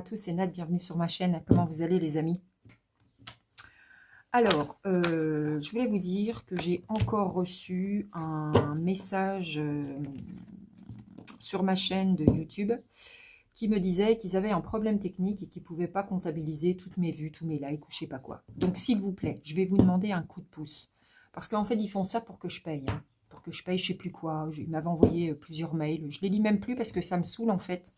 à tous, c'est Nat, bienvenue sur ma chaîne. Comment vous allez les amis? Alors, je voulais vous dire que j'ai encore reçu un message sur ma chaîne de YouTube qui me disait qu'ils avaient un problème technique et qu'ils ne pouvaient pas comptabiliser toutes mes vues, tous mes likes ou je sais pas quoi. Donc s'il vous plaît, je vais vous demander un coup de pouce. Parce qu'en fait, ils font ça pour que je paye. Hein. Pour que je paye je sais plus quoi. Ils m'avaient envoyé plusieurs mails. Je les lis même plus parce que ça me saoule en fait.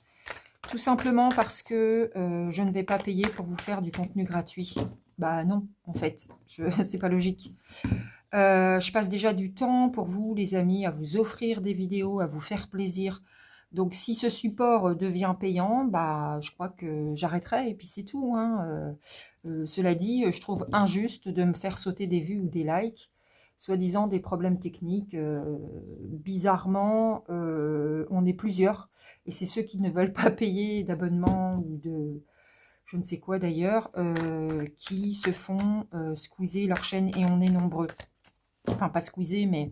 Tout simplement parce que je ne vais pas payer pour vous faire du contenu gratuit. Bah non, en fait, c'est pas logique. Je passe déjà du temps pour vous, les amis, à vous offrir des vidéos, à vous faire plaisir. Donc, si ce support devient payant, bah, je crois que j'arrêterai et puis c'est tout. Hein. Cela dit, je trouve injuste de me faire sauter des vues ou des likes, soi-disant des problèmes techniques. Bizarrement, on est plusieurs. Et c'est ceux qui ne veulent pas payer d'abonnement ou de je ne sais quoi d'ailleurs, qui se font squeezer leur chaîne et on est nombreux. Enfin, pas squeezer, mais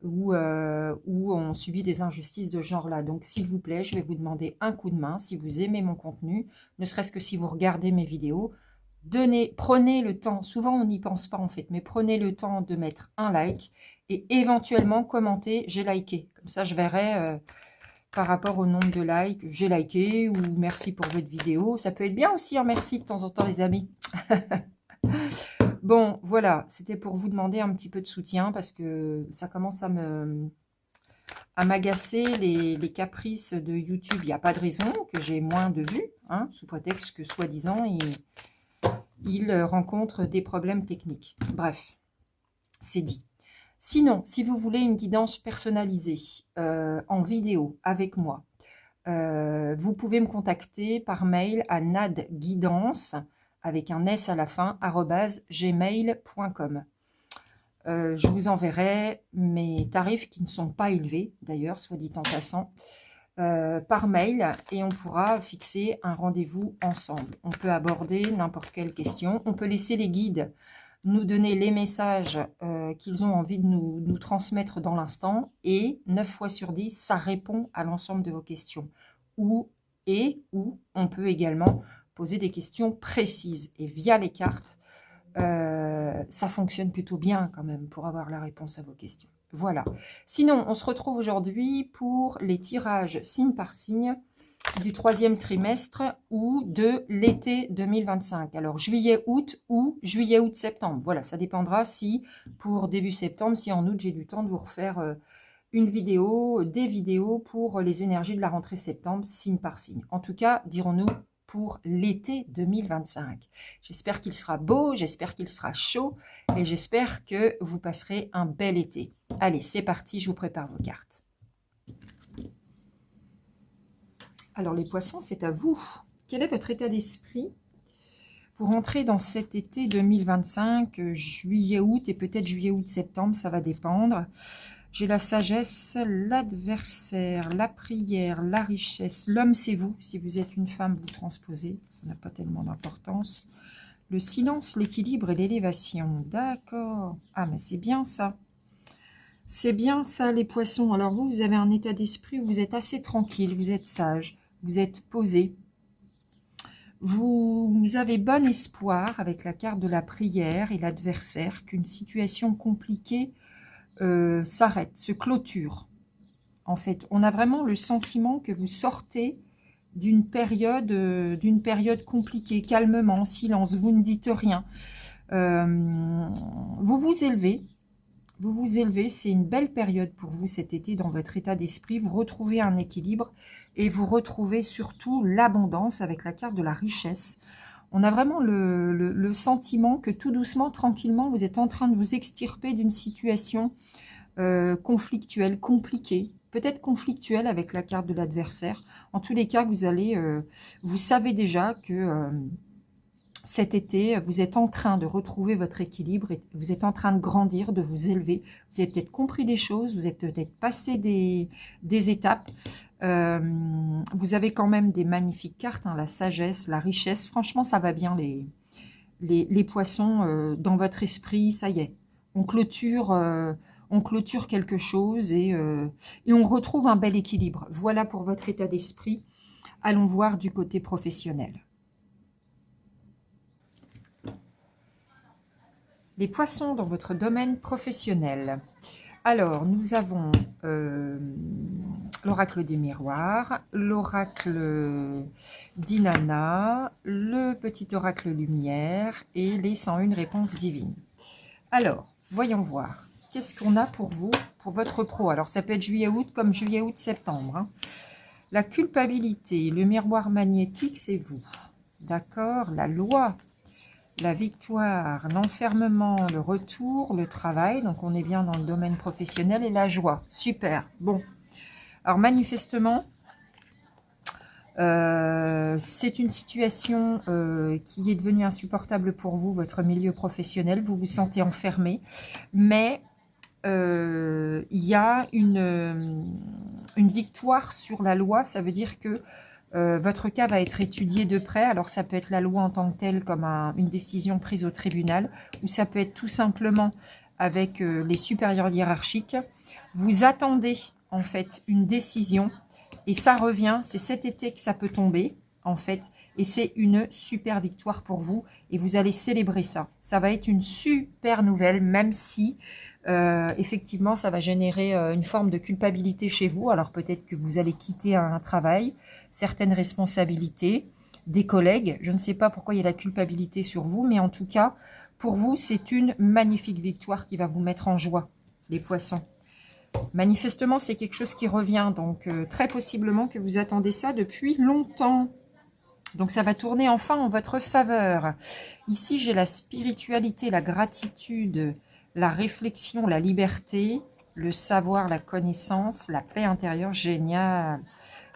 où on subit des injustices de ce genre-là. Donc, s'il vous plaît, je vais vous demander un coup de main si vous aimez mon contenu, ne serait-ce que si vous regardez mes vidéos. Prenez le temps, souvent on n'y pense pas en fait, mais prenez le temps de mettre un like et éventuellement commenter « j'ai liké ». Comme ça, je verrai par rapport au nombre de likes, j'ai liké ou merci pour votre vidéo. Ça peut être bien aussi, hein, merci de temps en temps les amis. Bon, voilà, c'était pour vous demander un petit peu de soutien parce que ça commence à m'agacer les caprices de YouTube. Il n'y a pas de raison que j'ai moins de vues, hein, sous prétexte que soi-disant, il rencontre des problèmes techniques. Bref, c'est dit. Sinon, si vous voulez une guidance personnalisée en vidéo avec moi, vous pouvez me contacter par mail à nadguidance avec un S à la fin, @gmail.com. Je vous enverrai mes tarifs qui ne sont pas élevés, d'ailleurs, soit dit en passant, par mail et on pourra fixer un rendez-vous ensemble. On peut aborder n'importe quelle question. On peut laisser les guides nous donner les messages qu'ils ont envie de nous transmettre dans l'instant et 9 fois sur 10, ça répond à l'ensemble de vos questions. Ou on peut également poser des questions précises et via les cartes, ça fonctionne plutôt bien quand même pour avoir la réponse à vos questions. Voilà. Sinon, on se retrouve aujourd'hui pour les tirages signe par signe du 3e trimestre ou de l'été 2025. Alors, juillet-août ou juillet-août-septembre. Voilà, ça dépendra si pour début septembre, si en août, j'ai du temps de vous refaire une vidéo, des vidéos pour les énergies de la rentrée septembre, signe par signe. En tout cas, dirons-nous pour l'été 2025. J'espère qu'il sera beau, j'espère qu'il sera chaud et j'espère que vous passerez un bel été. Allez, c'est parti, je vous prépare vos cartes. Alors les poissons, c'est à vous. Quel est votre état d'esprit pour entrer dans cet été 2025, juillet-août et peut-être juillet-août-septembre, ça va dépendre. J'ai la sagesse, l'adversaire, la prière, la richesse. L'homme, c'est vous. Si vous êtes une femme, vous transposez. Ça n'a pas tellement d'importance. Le silence, l'équilibre et l'élévation. D'accord. Ah, mais c'est bien ça. C'est bien ça, les poissons. Alors vous, vous avez un état d'esprit où vous êtes assez tranquille, vous êtes sage, vous êtes posé. Vous avez bon espoir avec la carte de la prière et l'adversaire qu'une situation compliquée s'arrête, se clôture. En fait, on a vraiment le sentiment que vous sortez d'une période compliquée, calmement, en silence, vous ne dites rien. Vous vous élevez, c'est une belle période pour vous cet été dans votre état d'esprit. Vous retrouvez un équilibre et vous retrouvez surtout l'abondance avec la carte de la richesse. On a vraiment le sentiment que tout doucement, tranquillement, vous êtes en train de vous extirper d'une situation conflictuelle, compliquée, peut-être conflictuelle avec la carte de l'adversaire. En tous les cas, vous savez déjà que cet été, vous êtes en train de retrouver votre équilibre, et vous êtes en train de grandir, de vous élever. Vous avez peut-être compris des choses, vous avez peut-être passé des étapes. Vous avez quand même des magnifiques cartes, hein, la sagesse, la richesse. Franchement, ça va bien les poissons dans votre esprit. Ça y est, on clôture quelque chose et on retrouve un bel équilibre. Voilà pour votre état d'esprit. Allons voir du côté professionnel. Les poissons dans votre domaine professionnel. Alors, nous avons l'oracle des miroirs, l'oracle d'Inanna, le petit oracle lumière et les 101 réponses divines. Alors, voyons voir. Qu'est-ce qu'on a pour vous, pour votre pro? Alors, ça peut être juillet-août comme juillet-août-septembre. Hein. La culpabilité, le miroir magnétique, c'est vous. D'accord? La loi, la victoire, l'enfermement, le retour, le travail. Donc, on est bien dans le domaine professionnel et la joie. Super. Bon. Alors, manifestement, c'est une situation qui est devenue insupportable pour vous, votre milieu professionnel. Vous vous sentez enfermé. Mais il y a une victoire sur la loi. Ça veut dire que votre cas va être étudié de près. Alors, ça peut être la loi en tant que telle, comme une décision prise au tribunal, ou ça peut être tout simplement avec les supérieurs hiérarchiques. Vous attendez, en fait, une décision, et ça revient. C'est cet été que ça peut tomber, en fait, et c'est une super victoire pour vous, et vous allez célébrer ça. Ça va être une super nouvelle, même si effectivement, ça va générer une forme de culpabilité chez vous. Alors peut-être que vous allez quitter un travail, certaines responsabilités, des collègues. Je ne sais pas pourquoi il y a la culpabilité sur vous, mais en tout cas, pour vous, c'est une magnifique victoire qui va vous mettre en joie, les poissons. Manifestement, c'est quelque chose qui revient, donc très possiblement que vous attendez ça depuis longtemps. Donc ça va tourner enfin en votre faveur. Ici, j'ai la spiritualité, la gratitude, la réflexion, la liberté, le savoir, la connaissance, la paix intérieure, génial.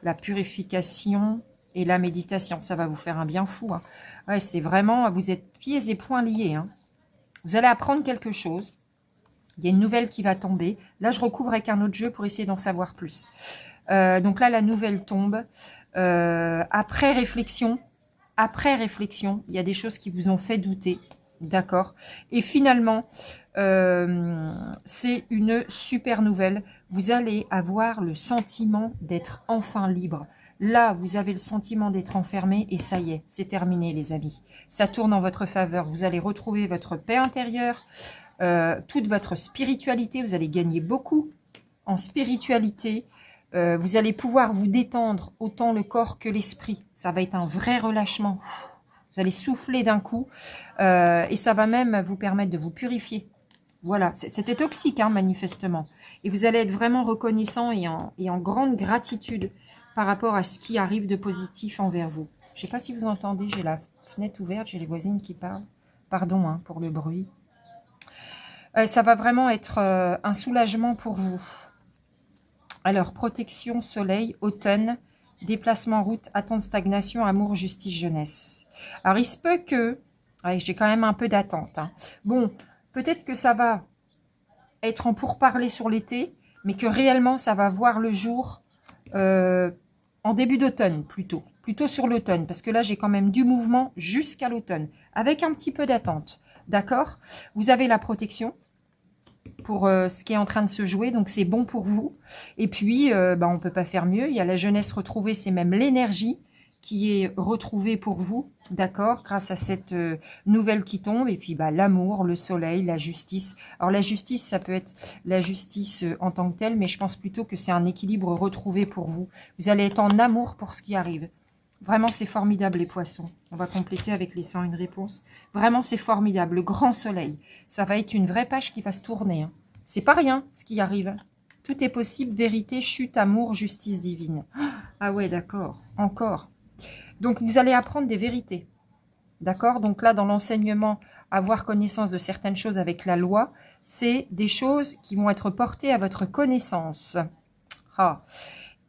La purification et la méditation, ça va vous faire un bien fou. Hein. Ouais, c'est vraiment, vous êtes pieds et poings liés. Hein. Vous allez apprendre quelque chose. Il y a une nouvelle qui va tomber. Là, je recouvre avec un autre jeu pour essayer d'en savoir plus. Donc là, la nouvelle tombe. Après réflexion, il y a des choses qui vous ont fait douter. D'accord. Et finalement, c'est une super nouvelle. Vous allez avoir le sentiment d'être enfin libre. Là, vous avez le sentiment d'être enfermé et ça y est, c'est terminé les amis. Ça tourne en votre faveur. Vous allez retrouver votre paix intérieure, toute votre spiritualité. Vous allez gagner beaucoup en spiritualité. Vous allez pouvoir vous détendre autant le corps que l'esprit. Ça va être un vrai relâchement. Vous allez souffler d'un coup et ça va même vous permettre de vous purifier. Voilà, c'était toxique, hein, manifestement. Et vous allez être vraiment reconnaissant et en grande gratitude par rapport à ce qui arrive de positif envers vous. Je ne sais pas si vous entendez, j'ai la fenêtre ouverte, j'ai les voisines qui parlent. Pardon hein, pour le bruit. Ça va vraiment être un soulagement pour vous. Alors, protection, soleil, automne, déplacement, route, attente, stagnation, amour, justice, jeunesse. Alors, il se peut que... Ouais, j'ai quand même un peu d'attente. Hein. Bon, peut-être que ça va être en pourparlers sur l'été, mais que réellement, ça va voir le jour en début d'automne, plutôt. Plutôt sur l'automne, parce que là, j'ai quand même du mouvement jusqu'à l'automne, avec un petit peu d'attente. D'accord? Vous avez la protection pour ce qui est en train de se jouer, donc c'est bon pour vous. Et puis, on ne peut pas faire mieux. Il y a la jeunesse retrouvée, c'est même l'énergie qui est retrouvée pour vous, d'accord, grâce à cette nouvelle qui tombe. Et puis, l'amour, le soleil, la justice. Alors, la justice, ça peut être la justice en tant que telle, mais je pense plutôt que c'est un équilibre retrouvé pour vous. Vous allez être en amour pour ce qui arrive. Vraiment, c'est formidable, les poissons. On va compléter avec les 101 réponses. Vraiment, c'est formidable. Le grand soleil. Ça va être une vraie page qui va se tourner. Hein. C'est pas rien, ce qui arrive. Tout est possible. Vérité, chute, amour, justice divine. Ah ouais, d'accord. Encore. Donc, vous allez apprendre des vérités. D'accord? Donc là, dans l'enseignement, avoir connaissance de certaines choses avec la loi, c'est des choses qui vont être portées à votre connaissance. Ah.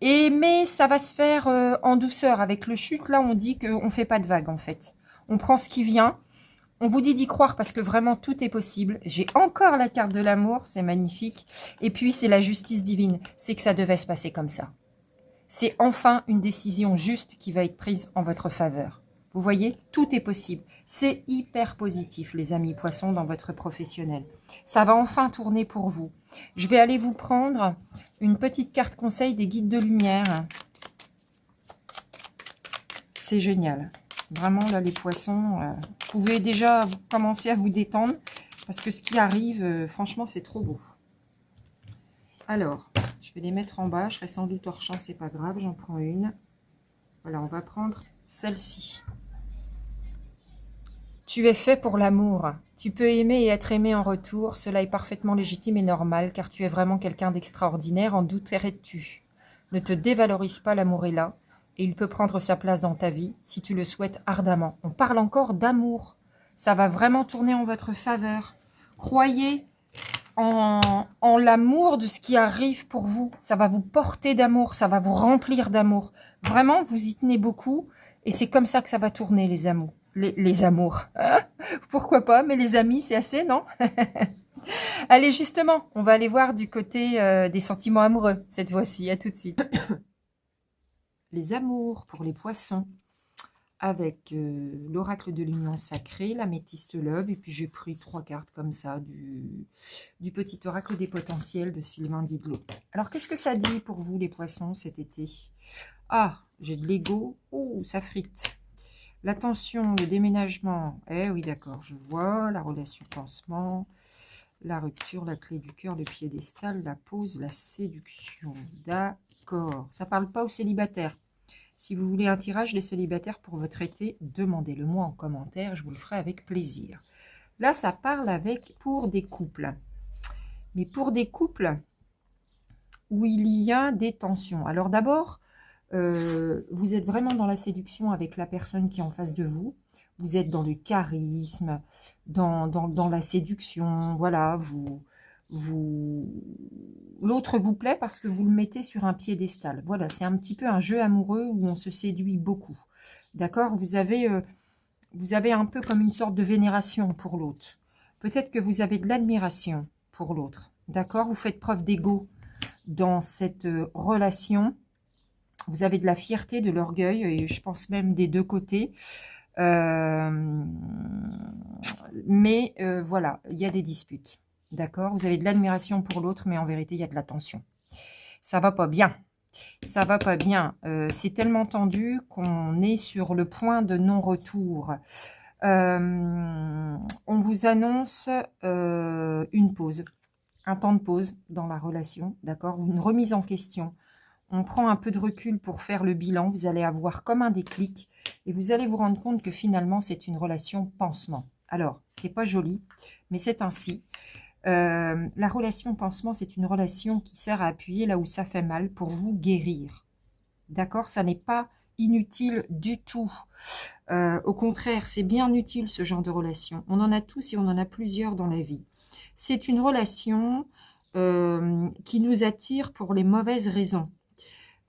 Mais ça va se faire en douceur. Avec le chute, là, on dit qu'on ne fait pas de vagues, en fait. On prend ce qui vient. On vous dit d'y croire parce que vraiment, tout est possible. J'ai encore la carte de l'amour. C'est magnifique. Et puis, c'est la justice divine. C'est que ça devait se passer comme ça. C'est enfin une décision juste qui va être prise en votre faveur. Vous voyez, tout est possible. C'est hyper positif, les amis poissons, dans votre professionnel. Ça va enfin tourner pour vous. Je vais aller vous prendre une petite carte conseil des guides de lumière. C'est génial. Vraiment, là, les poissons, vous pouvez déjà commencer à vous détendre. Parce que ce qui arrive, franchement, c'est trop beau. Alors, je vais les mettre en bas. Je serai sans doute hors champ, c'est pas grave. J'en prends une. Voilà, on va prendre celle-ci. Tu es fait pour l'amour. Tu peux aimer et être aimé en retour. Cela est parfaitement légitime et normal, car tu es vraiment quelqu'un d'extraordinaire. En douterais-tu? Ne te dévalorise pas, l'amour est là. Et il peut prendre sa place dans ta vie, si tu le souhaites ardemment. On parle encore d'amour. Ça va vraiment tourner en votre faveur. Croyez en l'amour de ce qui arrive pour vous. Ça va vous porter d'amour, ça va vous remplir d'amour. Vraiment, vous y tenez beaucoup. Et c'est comme ça que ça va tourner, les amours. Les amours. Pourquoi pas, mais les amis, c'est assez, non? Allez, justement, on va aller voir du côté des sentiments amoureux, cette fois-ci. À tout de suite. Les amours pour les poissons, avec l'oracle de l'union sacrée, l'améthyste love, et puis j'ai pris 3 cartes comme ça, du petit oracle des potentiels de Sylvain Didlot. Alors, qu'est-ce que ça dit pour vous, les poissons, cet été? Ah, j'ai de l'ego. Oh, ça frite. L'attention, le déménagement. Eh oui, d'accord, je vois. La relation pansement, la rupture, la clé du cœur, le piédestal, la pause, la séduction. D'accord. Ça parle pas aux célibataires. Si vous voulez un tirage des célibataires pour votre été, demandez-le moi en commentaire, je vous le ferai avec plaisir. Là, ça parle pour des couples. Mais pour des couples où il y a des tensions. Alors d'abord, vous êtes vraiment dans la séduction avec la personne qui est en face de vous. Vous êtes dans le charisme, dans la séduction. Voilà, l'autre vous plaît parce que vous le mettez sur un piédestal. Voilà, c'est un petit peu un jeu amoureux où on se séduit beaucoup. D'accord? Vous avez un peu comme une sorte de vénération pour l'autre. Peut-être que vous avez de l'admiration pour l'autre. D'accord? Vous faites preuve d'ego dans cette relation. Vous avez de la fierté, de l'orgueil, et je pense même des deux côtés. Mais voilà, il y a des disputes. D'accord? Vous avez de l'admiration pour l'autre, mais en vérité, il y a de la tension. Ça va pas bien. Ça va pas bien. C'est tellement tendu qu'on est sur le point de non-retour. On vous annonce une pause, un temps de pause dans la relation, d'accord? Une remise en question. On prend un peu de recul pour faire le bilan. Vous allez avoir comme un déclic et vous allez vous rendre compte que finalement, c'est une relation pansement. Alors, c'est pas joli, mais c'est ainsi. La relation pansement, c'est une relation qui sert à appuyer là où ça fait mal pour vous guérir. D'accord? Ça n'est pas inutile du tout. Au contraire, c'est bien utile ce genre de relation. On en a tous et on en a plusieurs dans la vie. C'est une relation qui nous attire pour les mauvaises raisons.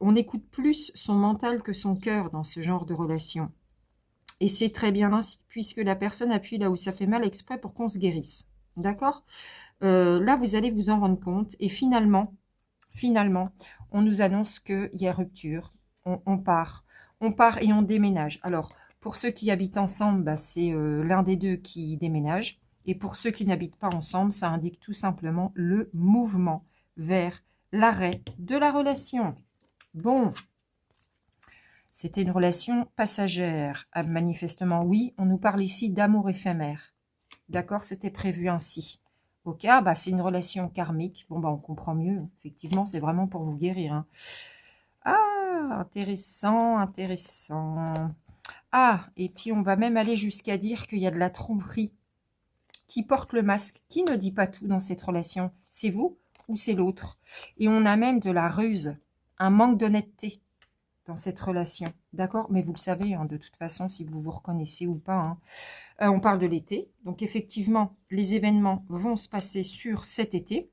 On écoute plus son mental que son cœur dans ce genre de relation. Et c'est très bien ainsi, puisque la personne appuie là où ça fait mal exprès pour qu'on se guérisse. D'accord? Là, vous allez vous en rendre compte. Et finalement, on nous annonce qu'il y a rupture. On part et on déménage. Alors, pour ceux qui habitent ensemble, bah, c'est l'un des deux qui déménage. Et pour ceux qui n'habitent pas ensemble, ça indique tout simplement le mouvement vers l'arrêt de la relation. Bon, c'était une relation passagère. Ah, manifestement, oui, on nous parle ici d'amour éphémère. D'accord, c'était prévu ainsi. Ok, ah, bah, c'est une relation karmique. Bon, bah, on comprend mieux. Effectivement, c'est vraiment pour vous guérir. Hein. Ah, intéressant, intéressant. Ah, et puis on va même aller jusqu'à dire qu'il y a de la tromperie. Qui porte le masque? Qui ne dit pas tout dans cette relation? C'est vous ou c'est l'autre? Et on a même de la ruse, un manque d'honnêteté dans cette relation. D'accord? Mais vous le savez, hein, de toute façon, si vous vous reconnaissez ou pas. Hein. On parle de l'été. Donc, effectivement, les événements vont se passer sur cet été.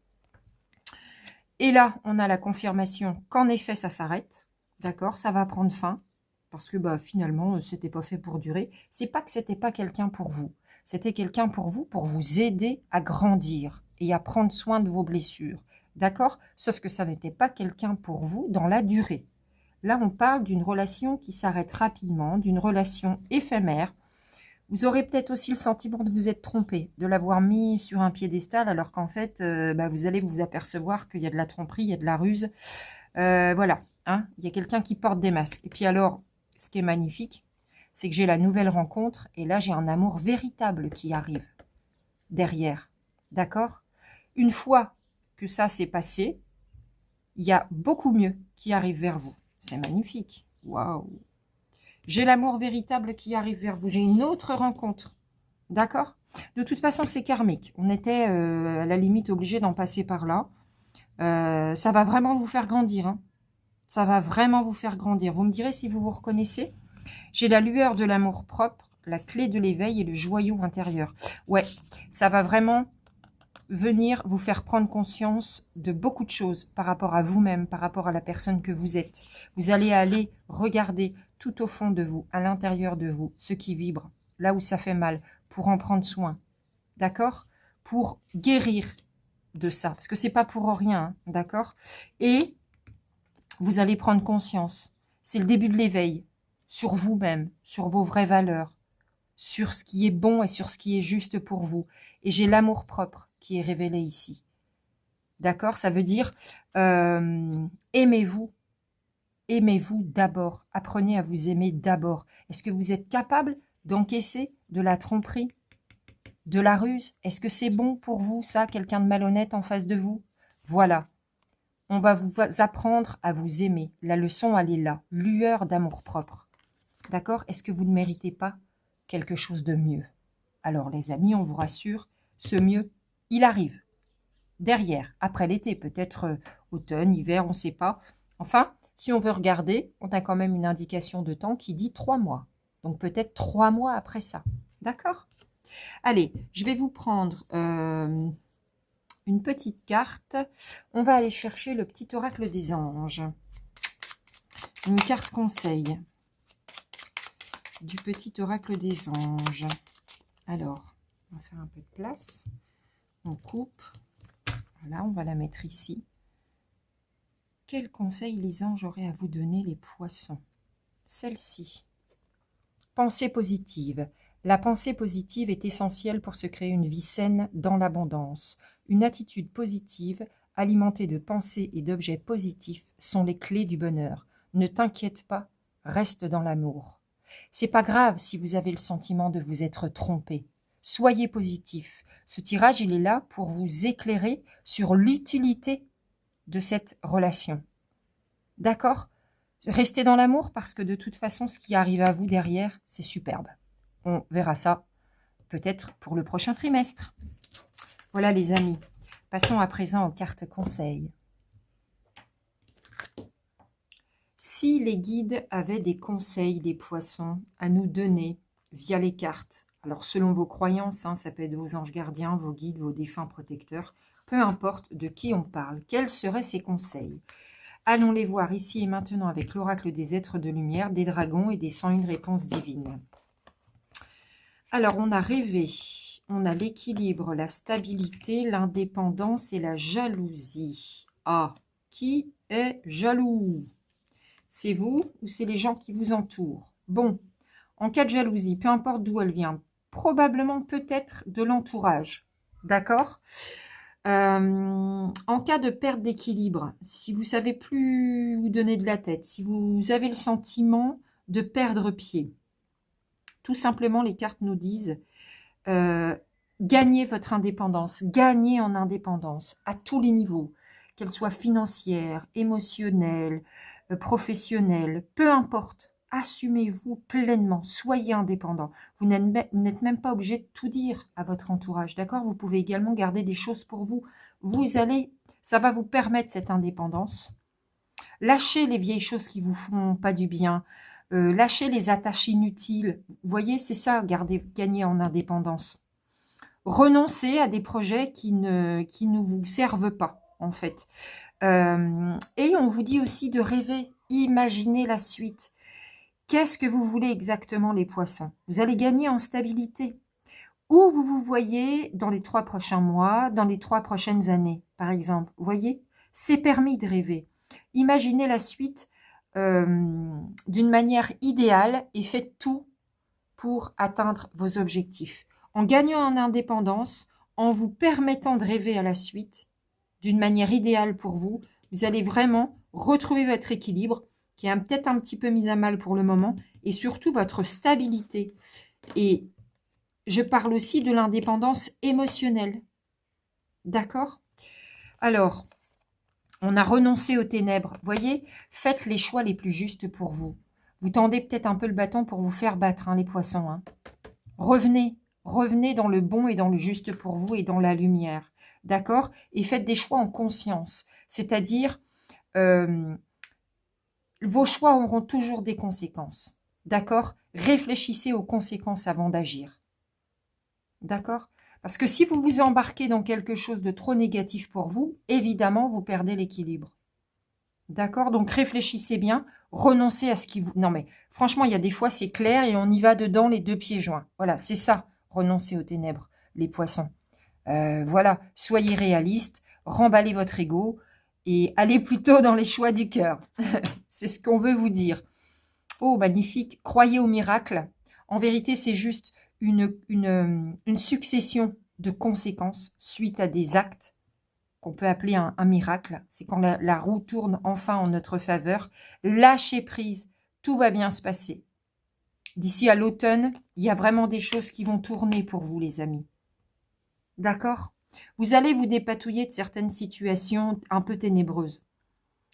Et là, on a la confirmation qu'en effet, ça s'arrête. D'accord? Ça va prendre fin. Parce que bah, finalement, c'était pas fait pour durer. C'est pas que c'était pas quelqu'un pour vous. C'était quelqu'un pour vous aider à grandir et à prendre soin de vos blessures. D'accord? Sauf que ça n'était pas quelqu'un pour vous dans la durée. Là, on parle d'une relation qui s'arrête rapidement, d'une relation éphémère. Vous aurez peut-être aussi le sentiment de vous être trompé, de l'avoir mis sur un piédestal, alors qu'en fait, vous allez vous apercevoir qu'il y a de la tromperie, il y a de la ruse. Voilà, hein, il y a quelqu'un qui porte des masques. Et puis alors, ce qui est magnifique, c'est que j'ai la nouvelle rencontre, et là, j'ai un amour véritable qui arrive derrière. D'accord? Une fois que ça s'est passé, il y a beaucoup mieux qui arrive vers vous. C'est magnifique. Waouh! J'ai l'amour véritable qui arrive vers vous. J'ai une autre rencontre. D'accord? De toute façon, c'est karmique. On était à la limite obligé d'en passer par là. Ça va vraiment vous faire grandir. Hein. Ça va vraiment vous faire grandir. Vous me direz si vous vous reconnaissez. J'ai la lueur de l'amour propre, la clé de l'éveil et le joyau intérieur. Ouais, ça va vraiment venir vous faire prendre conscience de beaucoup de choses par rapport à vous-même, par rapport à la personne que vous êtes. Vous allez aller regarder tout au fond de vous, à l'intérieur de vous, ce qui vibre, là où ça fait mal, pour en prendre soin. D'accord? Pour guérir de ça, parce que c'est pas pour rien, hein, d'accord? Et vous allez prendre conscience. C'est le début de l'éveil sur vous-même, sur vos vraies valeurs, sur ce qui est bon et sur ce qui est juste pour vous. Et j'ai l'amour propre qui est révélé ici. D'accord? Ça veut dire aimez-vous. Aimez-vous d'abord. Apprenez à vous aimer d'abord. Est-ce que vous êtes capable d'encaisser de la tromperie, de la ruse? Est-ce que c'est bon pour vous, ça, quelqu'un de malhonnête en face de vous? Voilà. On va vous apprendre à vous aimer. La leçon, elle est là. Lueur d'amour-propre. D'accord? Est-ce que vous ne méritez pas quelque chose de mieux? Alors, les amis, on vous rassure, ce mieux, il arrive. Derrière, après l'été, peut-être automne, hiver, on ne sait pas. Enfin, si on veut regarder, on a quand même une indication de temps qui dit 3 mois. Donc, peut-être 3 mois après ça. D'accord? Allez, je vais vous prendre une petite carte. On va aller chercher le petit oracle des anges. Une carte conseil du petit oracle des anges. Alors, on va faire un peu de place. On coupe. Voilà, on va la mettre ici. Quel conseil les anges auraient à vous donner, les poissons? Celle-ci. Pensée positive. La pensée positive est essentielle pour se créer une vie saine dans l'abondance. Une attitude positive, alimentée de pensées et d'objets positifs, sont les clés du bonheur. Ne t'inquiète pas, reste dans l'amour. C'est pas grave si vous avez le sentiment de vous être trompé. Soyez positif. Ce tirage, il est là pour vous éclairer sur l'utilité de cette relation. D'accord? Restez dans l'amour parce que de toute façon, ce qui arrive à vous derrière, c'est superbe. On verra ça peut-être pour le prochain trimestre. Voilà les amis. Passons à présent aux cartes conseils. Si les guides avaient des conseils des poissons à nous donner via les cartes, alors selon vos croyances, hein, ça peut être vos anges gardiens, vos guides, vos défunts protecteurs, peu importe de qui on parle, quels seraient ces conseils? Allons les voir ici et maintenant avec l'oracle des êtres de lumière, des dragons et des 101 réponses divines. Alors, on a rêvé, on a l'équilibre, la stabilité, l'indépendance et la jalousie. Ah, qui est jaloux? C'est vous ou c'est les gens qui vous entourent? Bon, en cas de jalousie, peu importe d'où elle vient, probablement peut-être de l'entourage, d'accord? En cas de perte d'équilibre, si vous savez plus où donner de la tête, si vous avez le sentiment de perdre pied, tout simplement les cartes nous disent gagnez votre indépendance, gagnez en indépendance à tous les niveaux, qu'elle soit financière, émotionnelle, professionnelle, peu importe. Assumez-vous pleinement, soyez indépendant. Vous n'êtes même pas obligé de tout dire à votre entourage, d'accord? Vous pouvez également garder des choses pour vous. Ça va vous permettre cette indépendance. Lâchez les vieilles choses qui vous font pas du bien. Lâchez les attaches inutiles. Vous voyez, c'est ça, gagner en indépendance. Renoncez à des projets qui ne vous servent pas, en fait. Et on vous dit aussi de rêver, imaginez la suite. Qu'est-ce que vous voulez exactement, les poissons? Vous allez gagner en stabilité. Où vous voyez dans les 3 prochains mois, dans les 3 prochaines années, par exemple. Vous voyez, c'est permis de rêver. Imaginez la suite d'une manière idéale et faites tout pour atteindre vos objectifs. En gagnant en indépendance, en vous permettant de rêver à la suite, d'une manière idéale pour vous, vous allez vraiment retrouver votre équilibre, qui est peut-être un petit peu mis à mal pour le moment, et surtout votre stabilité. Et je parle aussi de l'indépendance émotionnelle. D'accord? Alors, on a renoncé aux ténèbres. Voyez, faites les choix les plus justes pour vous. Vous tendez peut-être un peu le bâton pour vous faire battre, hein, les poissons. Hein. Revenez dans le bon et dans le juste pour vous et dans la lumière. D'accord? Et faites des choix en conscience. C'est-à-dire, vos choix auront toujours des conséquences. D'accord? Réfléchissez aux conséquences avant d'agir. D'accord? Parce que si vous vous embarquez dans quelque chose de trop négatif pour vous, évidemment, vous perdez l'équilibre. D'accord? Donc, réfléchissez bien, renoncez à ce qui vous... Non, mais franchement, il y a des fois, c'est clair et on y va dedans les deux pieds joints. Voilà, c'est ça, renoncer aux ténèbres, les poissons. Voilà, soyez réalistes, remballez votre ego et allez plutôt dans les choix du cœur. C'est ce qu'on veut vous dire. Oh, magnifique, croyez au miracle. En vérité, c'est juste une succession de conséquences suite à des actes qu'on peut appeler un miracle. C'est quand la roue tourne enfin en notre faveur. Lâchez prise, tout va bien se passer. D'ici à l'automne, il y a vraiment des choses qui vont tourner pour vous, les amis. D'accord? Vous allez vous dépatouiller de certaines situations un peu ténébreuses.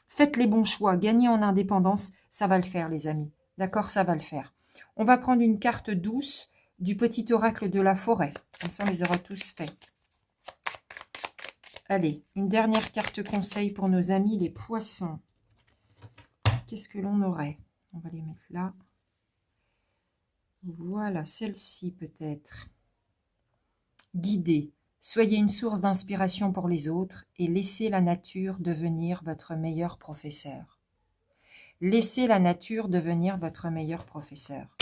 Faites les bons choix, gagnez en indépendance, ça va le faire, les amis. D'accord? Ça va le faire. On va prendre une carte douce du petit oracle de la forêt. Comme ça, on les aura tous faits. Allez, une dernière carte conseil pour nos amis les poissons. Qu'est-ce que l'on aurait? On va les mettre là. Voilà, celle-ci peut-être. Guidez. Soyez une source d'inspiration pour les autres et laissez la nature devenir votre meilleur professeur. Laissez la nature devenir votre meilleur professeur.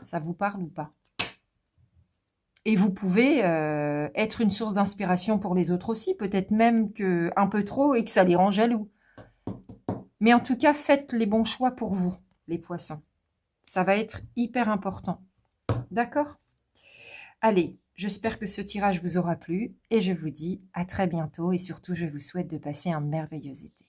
Ça vous parle ou pas? Et vous pouvez être une source d'inspiration pour les autres aussi, peut-être même un peu trop et que ça les rend jaloux. Mais en tout cas, faites les bons choix pour vous, les poissons. Ça va être hyper important. D'accord? Allez, j'espère que ce tirage vous aura plu et je vous dis à très bientôt et surtout, je vous souhaite de passer un merveilleux été.